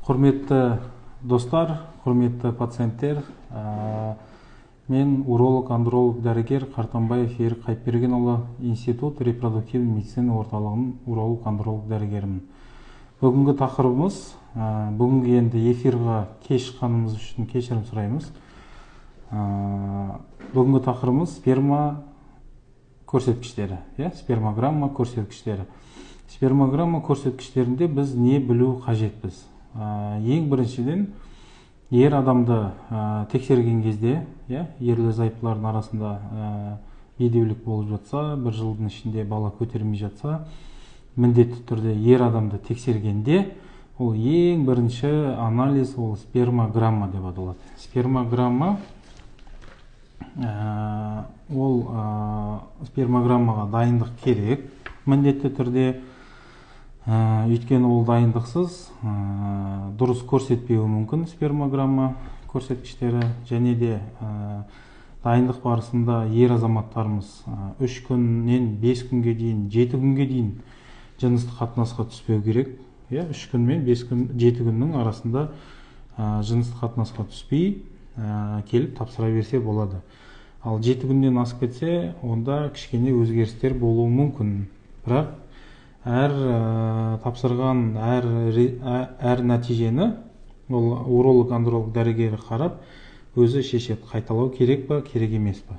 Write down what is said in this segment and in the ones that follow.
Құрметті достар, құрметті пациенттер, мен уролог-андролог дәрігер Қартанбаев Ерік Қайыпбергенұлы, Институт репродуктивный медицина орталығының уролог-андролог дәрігерімін. Бүгінгі тақырыбымыз, бүгінгі енді эфирға кеш шыққанымыз үшін кешірім сұраймыз. Бүгінгі тақырыбымыз сперма көрсеткіштері, спермограмма көрсеткіштері. Спермограмма көрсеткіштерінде біз не білу қажетпіз? Ең біріншіден, ер адамды тексерген кезде, ерлі-зайыптылардың арасында бедеулік болып жатса, бір жылдың ішінде бала көтермей жатса, міндетті түрде ер адамды тексергенде, ол ең бірінші анализ ол спермограмма деп аталады. Спермограмма ол спермограммаға дайындық керек, міндетті түрде. Өйткені ол дайындықсыз дұрыс көрсетпеуі мүмкін спермограмма көрсеткіштері, және де дайындық барысында ер азаматтарымыз 3 күннен 5 күнге дейін, 7 күнге дейін жыныстық қатынасқа түспеу керек. 3 күн мен 7 күннің арасында жыныстық қатынасқа түспей келіп тапсыра берсе болады. Ал 7 күннен асып кетсе, онда кішкене өзгерістер болуы мүмкін. Бірақ әр тапсырған әр нәтижені уролог-андролог дәрігері қарап, өзі шешеді, қайталау керек па, керек емес па.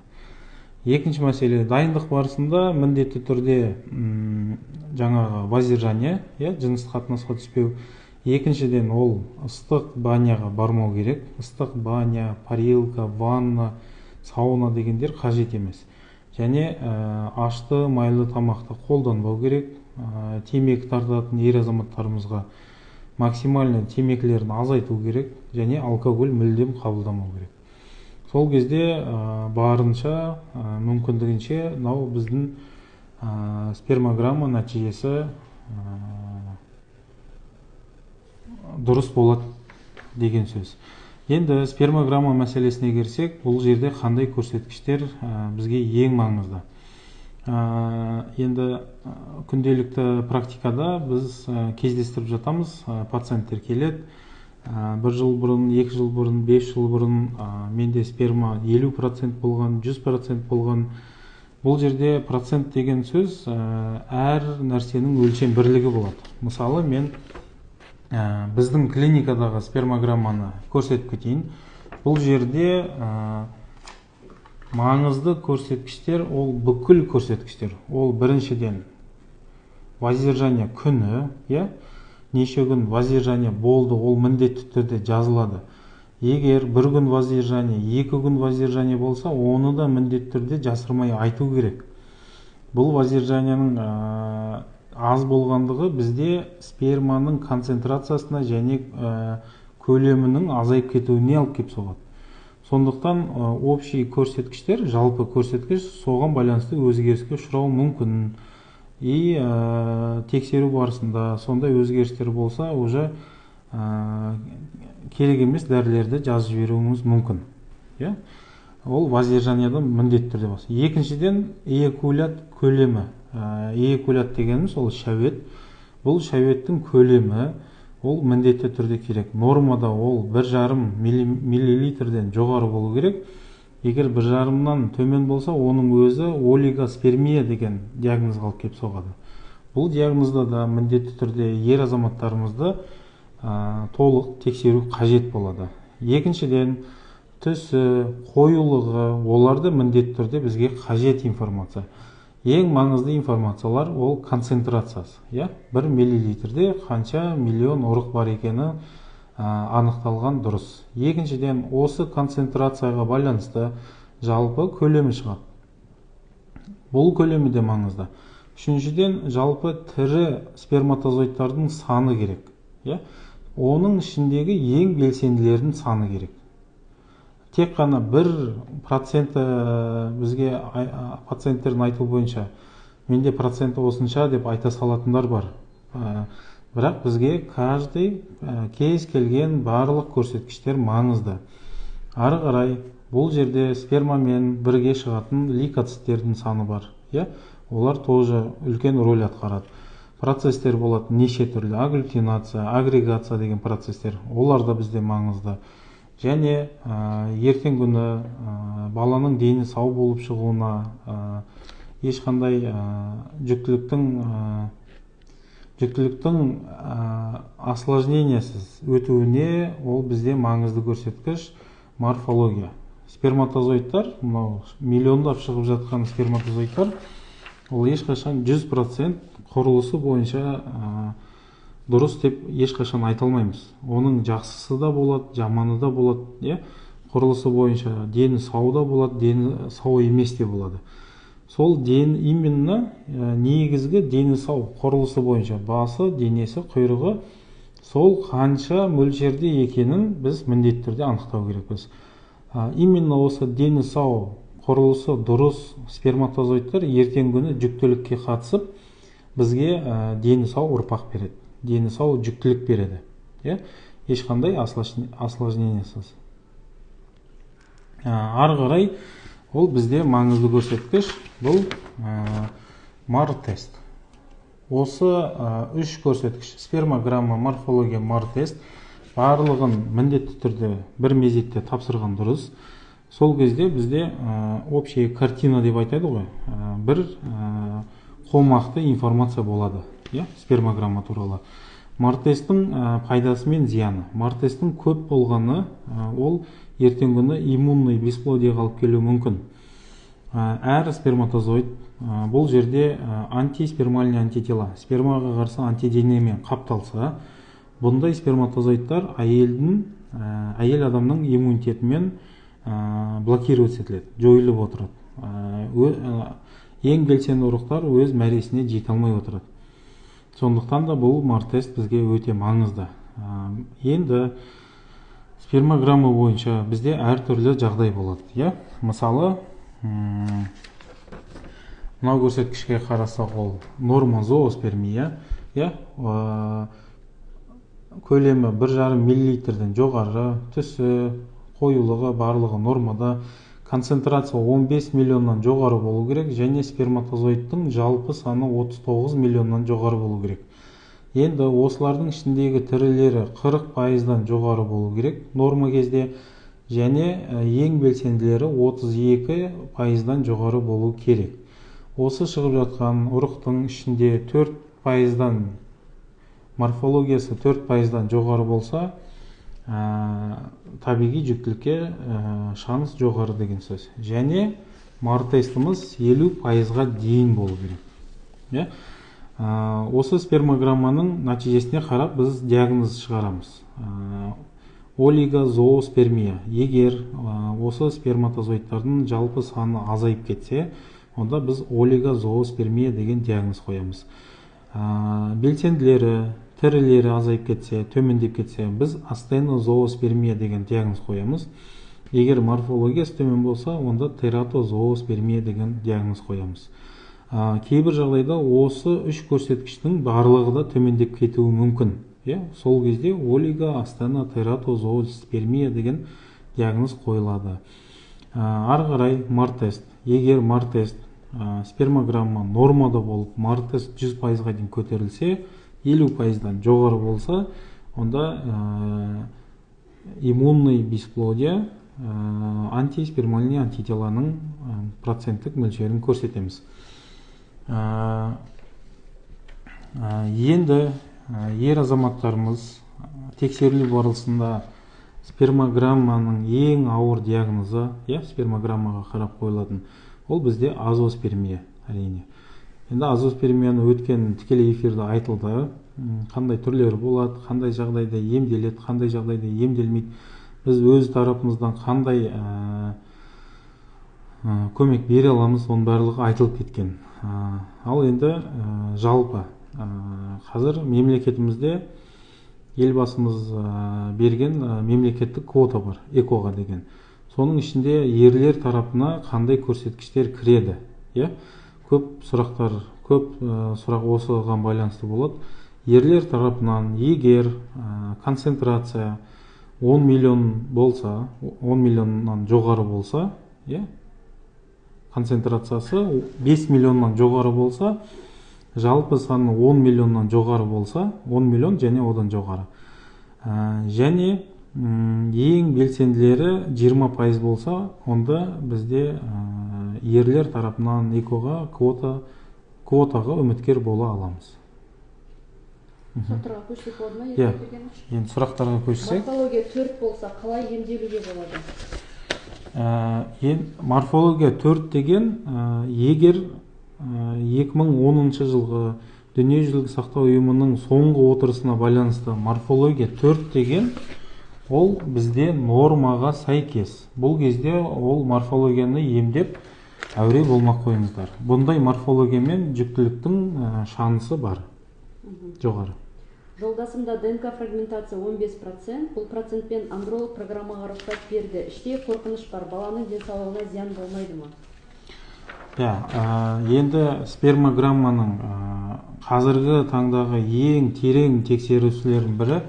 Екінші мәселе, дайындық барысында міндетті түрде жаңағы воздержание, жыныстық қатынасқа түспеу. Екіншіден, ол ыстық баняға бармау керек. Ыстық баня, парилка, ванна, сауна дегендер қажет емес. Және ашты, майлы тамақты қолданбау керек. Темекі тартатын ер азаматтарымызға максимально темекілерін азайту керек, және алкоголь мүлдем қабылдамау керек. Сол кезде барынша мүмкіндігінше біздің спермограмма нәтижесі дұрыс болады деген сөз. Енді спермограмма мәселесіне келсек, бұл жерде қандай көрсеткіштер бізге ең маңызды? Енді күнделікті практикада біз кездестіріп жатамыз, пациенттер келеді. 1 жыл бұрын, 2 жыл бұрын, 5 жыл бұрын менде сперма 50% болған, 100% болған. Бұл жерде процент деген сөз әр нәрсенің өлшем бірлігі болады. Мысалы, мен біздің клиникадағы спермограмманы көрсетіп кетейін. Бұл жерде маңызды көрсеткіштер, ол бүкіл көрсеткіштер. Ол біріншіден воздержание күні, неше күн воздержание болды, ол міндетті түрде жазылады. Егер 1 күн воздержание, 2 күн воздержание болса, оны да міндетті түрде жасырмай айту керек. Бұл воздержаниенің аз болғандығы бізде сперманың концентрациясына және көлемінің азайып кетуіне алып келіп соғады. Сондықтан общий көрсеткіштер, жалпы көрсеткіш соған байланысты өзгеріске ұшырауы мүмкін. И тексеру барысында сондай өзгерістер болса, уже керек емес дәрілерді жазып жіберуіміз мүмкін. Ол воздержаниедан міндетті түрде болса. Екіншіден, эякулят көлемі. Эякулят дегеніміз ол шәует. Бұл шәуеттің көлемі ол міндетті түрде керек. Нормада ол 1,5 миллилитрден жоғары болу керек. Егер 1,5-нан төмен болса, оның өзі олигоспермия деген диагнозға алып келіп соғады. Бұл диагнозда да міндетті түрде ер азаматтарымызды толық тексеру қажет болады. Екіншіден, түсі, қоюлығы, оларды міндетті түрде бізге қажет информация. Ең маңызды информациялар ол концентрациясы. 1 миллилитрде қанша миллион ұрық бар екені анықталған дұрыс. Екіншіден, осы концентрацияға байланысты жалпы көлемі шығады. Бұл көлемі де маңызды. Үшіншіден, жалпы тірі сперматозоидтардың саны керек. Оның ішіндегі ең белсенділердің саны керек. Тек қана 1% бізге пациенттердің айту бойынша менде проценті осынша деп айта салатындар бар. Бірақ бізге кез келген барлық көрсеткіштер маңызды. Ары қарай бұл жерде спермамен бірге шығатын лейкоциттердің саны бар. Олар тоже үлкен рөл атқарады. процесстер болады, неше түрлі агглютинация, агрегация деген процесстер, олар да бізде маңызды. Және ертең күні баланың дені сау болып шығуына, ешқандай жүктіліктің осложнениясыз өтуіне ол бізде маңызды көрсеткіш морфология. Сперматозоидтар, мынау миллиондап шығып жатқан сперматозоидтар, ол ешқашан 100% құрылысы бойынша дұрыс деп ешқашан айта алмаймыз. Оның жақсысы да болады, жаманы да болады, құрылысы бойынша дені сау да болады, дені сау емес те болады. Сол именно негізгі дені сау құрылысы бойынша басы, денесі, құйрығы сол қанша мөлшерде екенін біз міндетті түрде анықтау керекпіз. Именно осы дені сау құрылысы дұрыс сперматозоидтар ертең күні жүктілікке қатысып бізге дені сау ұрпақ береді, дені сау жүктілік береді, ешқандай осложнениясыз. Ары қарай ол бізде маңызды көрсеткіш, бұл мар-тест. Осы үш көрсеткіш, спермограмма, морфология, мар-тест, барлығын міндетті түрде бір мезетте тапсырған дұрыс. Сол кезде бізде общая картина деп айтады ғой, бір қомақты информация болады, спермограмма туралы. Мар-тесттің пайдасы мен зияны. Мар-тесттің көп болғаны ол ертең күні иммунный бесплодияға алып келуі мүмкін. Әр сперматозоид бұл жерде антиспермальный антитела, спермаға қарсы антиденемен қапталса, бұндай сперматозоидтар әйел адамның иммунитетімен блокировать етіледі, жойылып отырады. Ең белсенді ұрықтар өз мәресіне жете алмай отырады. Сондықтан да бұл мар-тест бізге өте маңызды. Енді спермограмма бойынша бізде әртүрлі жағдай болады. Мысалы, мынау көрсеткішке қарасақ, ол норма зооспермия, көлемі 1,5 мл-ден жоғары, түсі, қоюлығы барлығы нормада, концентрация 15 миллионнан жоғары болу керек, және сперматозоидтың жалпы саны 39 миллионнан жоғары болу керек. Енді осылардың ішіндегі тірілері 40%-дан жоғары болу керек норма кезде, және ең белсенділері 32%-дан жоғары болу керек. Осы шығып жатқан ұрықтың ішінде 4%-дан, морфологиясы 4%-дан жоғары болса, табиғи жүктілікке шанс жоғары деген сөз. Және мар-тестіміз 50%-ға дейін болу керек. Осы спермограмманың нәтижесіне қарап біз диагноз шығарамыз. Олигозооспермия. Егер осы сперматозоидтардың жалпы саны азайып кетсе, онда біз олигозооспермия деген диагноз қоямыз. Белсенділері, тірілері азайып кетсе, төмендеп кетсе, біз астенозооспермия деген диагноз қоямыз. Егер морфологиясы төмен болса, онда тератозооспермия деген диагноз қоямыз. Кейбір жағдайда осы үш көрсеткіштің барлығы да төмендеп кетуі мүмкін. Сол кезде олиго, астена, тератозооспермия деген диагноз қойылады. Ары қарай мар-тест. Егер мар-тест спермограмма нормада болып, мар-тест 100%-ға дейін көтерілсе, 50%-дан жоғары болса, онда иммунный бесплодия, антиспермальный антителаның проценттік мөлшерін көрсетеміз. Енді ер азаматтарымыз тексерілу барысында спермограмманың ең ауыр диагнозы, спермограммаға қарап қойылатын, ол бізде азоспермия, әрине. Енді азоспермияны өткен тікелей эфирде айтылды, қандай түрлері болады, қандай жағдайда емделеді, қандай жағдайда емделмейді. Біз өз тарапымыздан қандай көмек бере аламыз, оның барлығы айтылып кеткен. Ал енді жалпы қазір мемлекетімізде елбасымыз берген мемлекеттік квота бар, экоға деген. Соның ішінде ерлер тарапына қандай көрсеткіштер кіреді? Көп сұрақ осыған байланысты болады. Ерлер тарапынан егер концентрация 10 миллион болса, 10 миллионнан жоғары болса, концентрациясы 5 миллионнан жоғары болса, жалпы саны 10 миллионнан жоғары болса, 10 миллион және одан жоғары. Және ең белсенділері 20% болса, онда бізде ерлер тарапынан ЭКО-ға квотаға үміткер бола аламыз. Сұрақтарға көшсек болады ма? Енді сұрақтарға көшсек. Морфология 4 болса, қалай емделуге болады? Морфология 4 деген, егер 2010 жылғы Дүниежүзілік сақтау ұйымының соңғы отырысына байланысты морфология 4 деген, ол бізде нормаға сәйкес. Бұл кезде ол морфологияны емдеп әуре болмақ қойыңыздар. Бұндай морфологиямен жүктіліктің шансы бар, жоғары. Жолдасымда ДНК фрагментация 15%, бұл процентпен андролог программаға рұқсат берді. Іште қорқыныш бар, баланың денсаулығына зиян болмайды ма? Енді спермограмманың қазіргі таңдағы ең терең тексерушілердің бірі,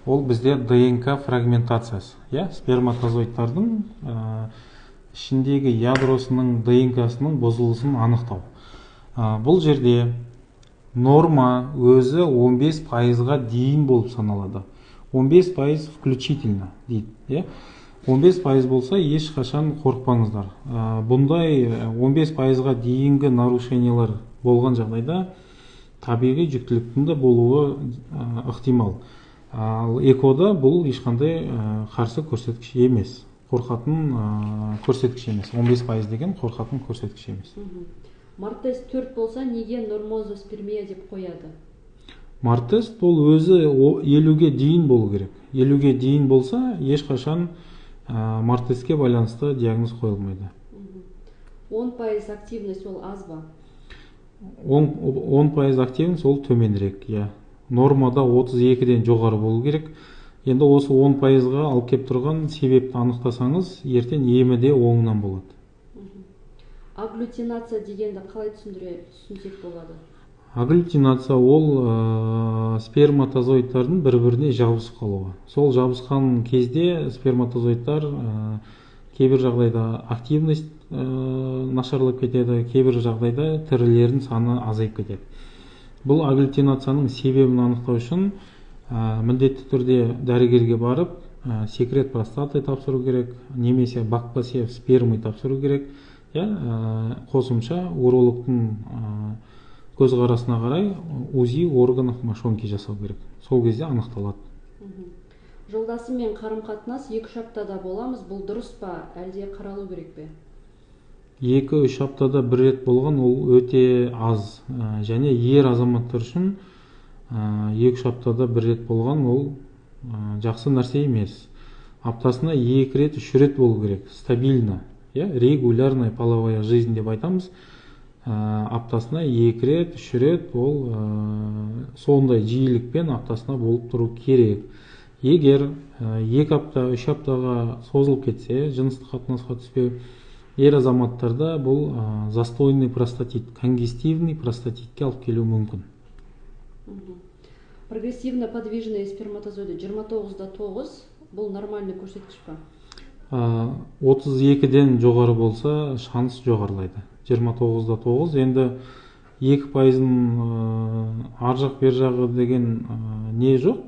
ол бізде ДНК фрагментациясы. Сперматозоидтардың ішіндегі ядросының ДНК-сының бұзылысын анықтау. Бұл жерде норма өзі 15%-ға дейін болып саналады. 15% включительно дейді. 15% болса, ешқашан қорықпаңыздар. Бұндай 15%-ға дейінгі нарушениялар болған жағдайда табиғи жүктіліктің де болуы ықтимал. Ал ЭКО-да бұл ешқандай қарсы көрсеткіш емес. Қорқатын көрсеткіш емес. 15% деген қорқатын көрсеткіш емес. Март-тест 4 болса, неге нормозоспермия деп қояды? Март-тест бұл өзі 50-ге дейін болу керек. 50-ге дейін болса, ешқашан март-тестке байланысты диагноз қойылмайды. 10% активность ол аз ба? 10% активность ол төменірек. Нормада 32-ден жоғары болу керек. Енді осы 10%-ға алып кеп тұрған себепті анықтасаңыз, ертең емі де оңынан болады. Агглютинация дегенді қалай түсінсек болады? Агглютинация ол сперматозоидтардың бір-біріне жабысып қалуы. Сол жабысқан кезде сперматозоидтар кейбір жағдайда активность нашарлап кетеді, кейбір жағдайда тірілердің саны азайып кетеді. Бұл агглютинацияның себебін анықтау үшін міндетті түрде дәрігерге барып, секрет простатай тапсыру керек, немесе бакпасев спермой тапсыру керек. Қосымша урологтың көзқарасына қарай УЗИ органов мошонки жасау керек. Сол кезде анықталады. Жолдасыммен қарым-қатынас 2-3 аптада боламыз, бұл дұрыс па, әлде қаралу керек пе? 2-3 аптада бір рет болған ол өте аз. Және ер азаматтар үшін 2-3 аптада бір рет болған ол жақсы нәрсе емес. Аптасына 2 рет, 3 рет болу керек, стабильно. Регулярная половая жизнь деп айтамыз. Аптасына 2 рет, 3 рет ол сондай жиілікпен аптасына болып тұру керек. Егер 2 апта, 3 аптаға созылып кетсе, жыныстық қатынасқа түспеу, ер азаматтарда бұл застойный простатит, конгестивный простатитке алып келуі мүмкін. Прогрессивно подвижные сперматозоиды 29-9 бұл нормальный көрсеткіш па? 32-ден жоғары болса, шанс жоғарылайды. 29-9, енді 2%-ның аржақ бер жағы деген не жоқ.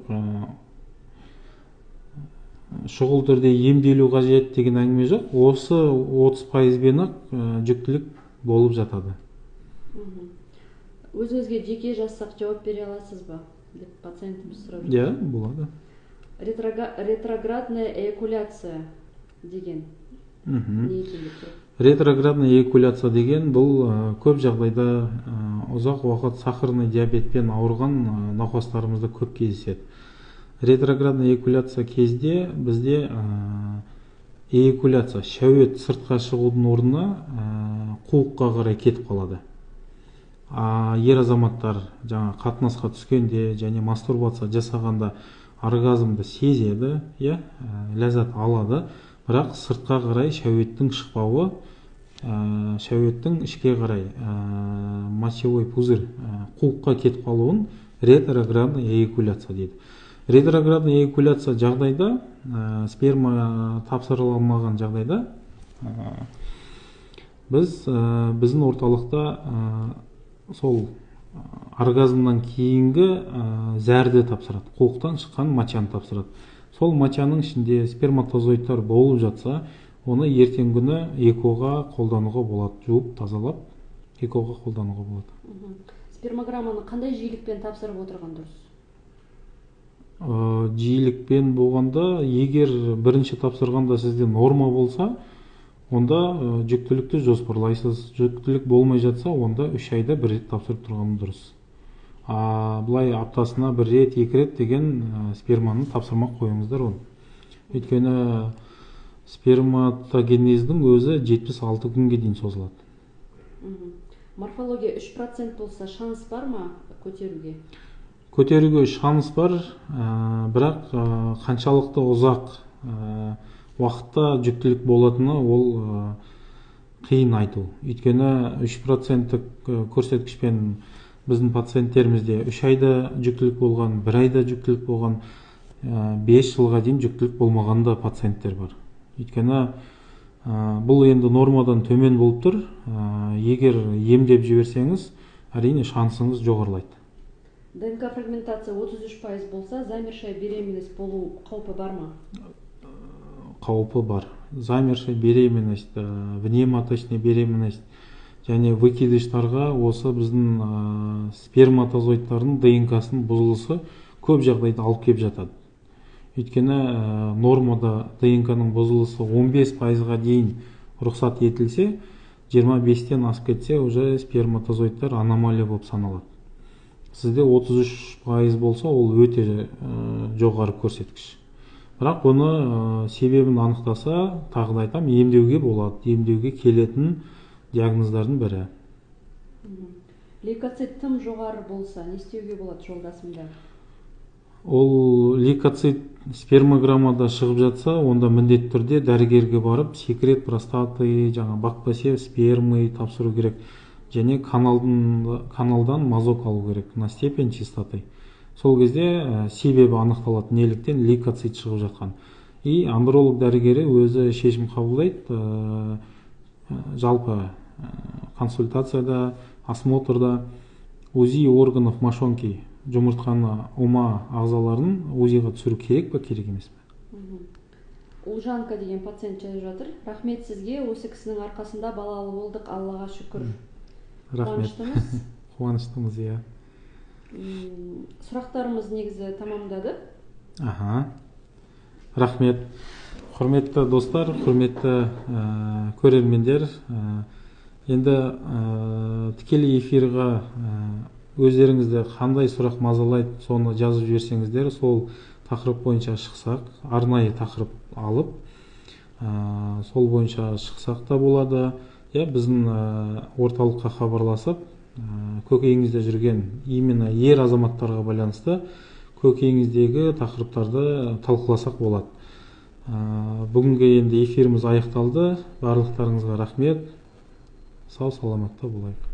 Шұғыл түрде емделу қажет деген әңгіме жоқ. Осы 30%-бен жүктілік болып жатады. Өзіңізге жеке жазсақ жауап бере аласыз ба? Деп пациентіміз сұрап жүр. Болады. Ретроградная эякуляция деген не екенін тұр? Ретроградная эякуляция деген бұл көп жағдайда ұзақ уақыт сахарный диабетпен ауырған науқастарымызда көп кездеседі. Ретроградная эякуляция кезде бізде эякуляция, шәует сыртқа шығудың орнына қуыққа қарай кетіп қалады. Ер азаматтар жаңа қатынасқа түскенде және мастурбация жасағанда оргазмды сезеді, ләззат алады, бірақ сыртқа қарай шәуеттің шықпауы, шәуеттің ішке қарай мочевой пузырь қуыққа кетіп қалуын ретроградная эякуляция дейді. Ретроградная эякуляция жағдайда, сперма тапсырыламаған жағдайда, біздің орталықта сол оргазмнан кейінгі зәрді тапсырады, қуықтан шыққан мочаны тапсырады. Сол мочаның ішінде сперматозоидтар болып жатса, оны ертең күні экоға қолдануға болады, жуып тазалап экоға қолдануға болады. Спермограмманы қандай жиілікпен тапсырып отырған дұрыс? Жиілікпен болғанда, егер бірінші тапсырғанда сізде норма болса, онда жүктілікті жоспарлайсыз. Жүктілік болмай жатса, онда 3 айда бір рет тапсырып тұрғаны дұрыс. Бұлай аптасына бір рет, 2 рет деген сперманы тапсырмақ қойыңыздар оны. Өйткені сперматогенездің өзі 76 күнге дейін созылады. Морфология 3% болса, шанс бар ма көтеруге? Көтеруге шанс бар, бірақ қаншалықты ұзақ уақытта жүктілік болатыны ол қиын айту. Өйткені 3% көрсеткішпен біздің пациенттерімізде 3 айда жүктілік болған, 1 айда жүктілік болған, 5 жылға дейін жүктілік болмағанда пациенттер бар. Өйткені бұл енді нормадан төмен болып тұр. Егер емдеп жіберсеңіз, әрине шансыңыз жоғарылайды. ДНК фрагментация 33% болса, замершая беременность болу қаупі бар ма? Қаупі бар. Замершая беременность, внематочная беременность және выкидыштарға осы біздің сперматозоидтардың ДНК-сының бұзылысы көп жағдайда алып кеп жатады. Өйткені нормада ДНК-ның бұзылысы 15%-ға дейін рұқсат етілсе, 25-тен асып кетсе, уже сперматозоидтар аномалия болып саналады. Сізде 33% болса, ол өте жоғары көрсеткіш. Бірақ бұны себебін анықтаса, тағы да айтам, емдеуге болады. Емдеуге келетін диагноздардың бірі. Лейкоцит тым жоғары болса, не істеуге болады жолдасымда? Ол лейкоцит спермограммада шығып жатса, онда міндетті түрде дәрігерге барып, секрет простаты, бакпасев спермы тапсыру керек. Және каналдан мазок алу керек, на степень чистоты. Сол кезде себебі анықталады, неліктен лейкоцит шығып жатқан. И андролог дәрігері өзі шешім қабылдайды, жалпы консультацияда, осмотрда УЗИ органов мошонки, жұмыртқаны, ұма ағзаларын УЗИға түсіру керек па, керек емес пе? Ұлжанка деген пациент жазып жатыр. Рахмет сізге, осы кісінің арқасында балалы болдық, Аллаға шүкір. Рахмет. Қуаныштымыз, иә. Сұрақтарымыз негізі тамамдады. Рахмет. Құрметті достар, құрметті көрермендер, енді тікелей эфирға өздеріңізді қандай сұрақ мазалайды, соны жазып жіберсеңіздер, сол тақырып бойынша шықсақ, арнайы тақырып алып, сол бойынша шықсақ та болады. Біздің орталыққа хабарласып, көкейіңізде жүрген именно ер азаматтарға байланысты көкейіңіздегі тақырыптарды талқыласақ болады. Бүгінгі енді эфиріміз аяқталды. Барлықтарыңызға рахмет. Сау саламатта болайық.